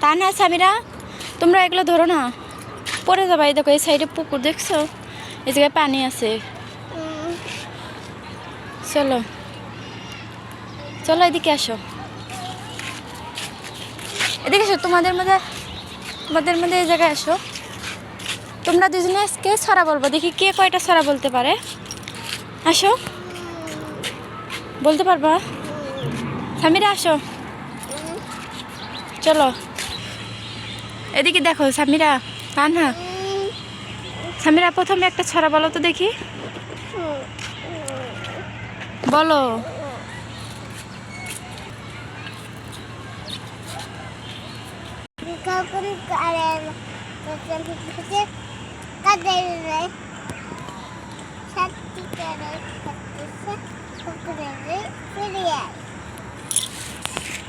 তা না সামিরা, তোমরা এগুলো ধরো না, পড়ে যাবা। এই দেখো এই সাইডে পুকুর দেখছো, এই জায়গায় পানি আছে। চলো চলো এদিকে আসো, এদিকে আসো, তোমাদের মধ্যে এই জায়গায় আসো। তোমরা দুজনে আজকে ছড়া বলবো, দেখি কে কয়টা ছড়া বলতে পারে। আসো, বলতে পারবা? সামিরা আসো, চলো এদিকে দেখো। সামিরা, তানহা, সামিরা প্রথমে একটা ছড়া বলো তো দেখি, বলো।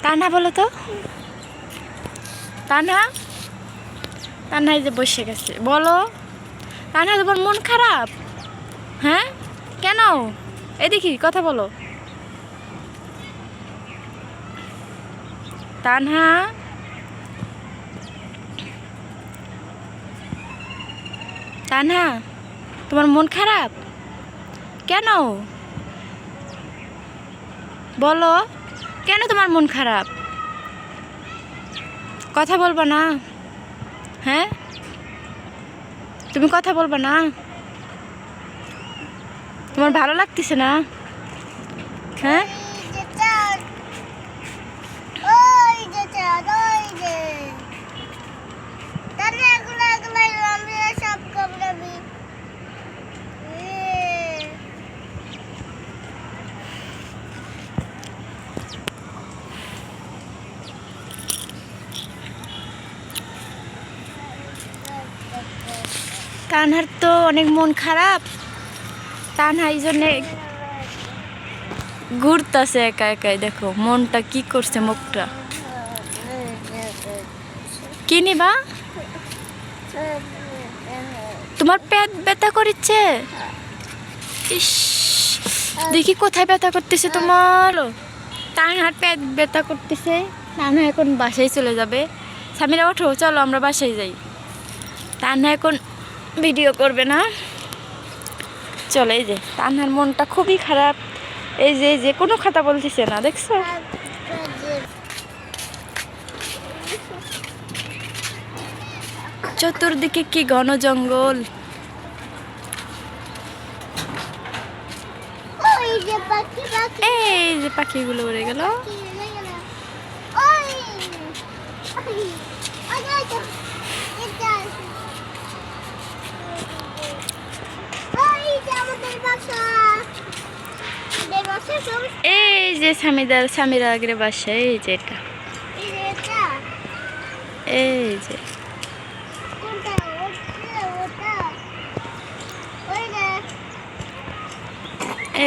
তানহা বলো তো, তানহা, তানহা এই যে বসে গেছে, বলো। তানহা তোমার মন খারাপ? হ্যাঁ, কেন? এদিকে কথা বলো। তানহা, তানহা তোমার মন খারাপ কেন? বলো, কেন তোমার মন খারাপ? কথা বলবা না? হ্যাঁ, তুমি কথা বলবা না? তোমার ভালো লাগতেছে না? হ্যাঁ, তানহার তো অনেক মন খারাপ। তানহা এই জন্যে ঘুরতেছে একা একাই, দেখো মনটা কি করছে, মুখটা। কি নিবা? তোমার পেট ব্যথা করছে? ইস, দেখি কোথায় ব্যথা করতেছে তোমার। তানহার পেট ব্যথা করতেছে। তানহা এখন বাসায় চলে যাবে। সামিরা ওঠো, চলো আমরা বাসায় যাই। তানহা এখন ভিডিও করবে না। চলো, এই যে তানহার মনটা খুবই খারাপ। এই যে কোনো কথা বলতেছে না, দেখছো? চতুর্দিকে কি ঘন জঙ্গল। এই যে পাখিগুলো উড়ে গেল। এই যে সামিরা আগের বাসা, এই যে এটা, এই যে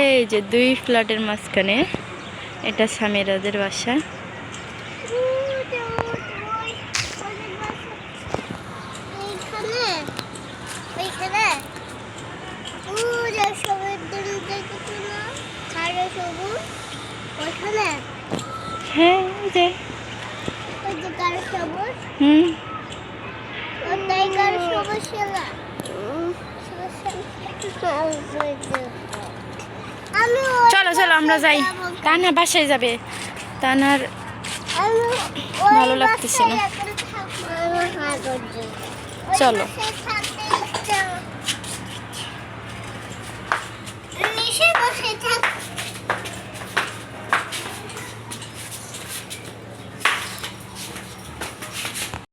এই যে দুই ফ্ল্যাটের মাঝখানে এটা সামিরাদের বাসা। হ্যাঁ, যে চলো চলো আমরা যাই। তানহা বাসায় যাবে, তানহার ভালো লাগতেছে না। চলো।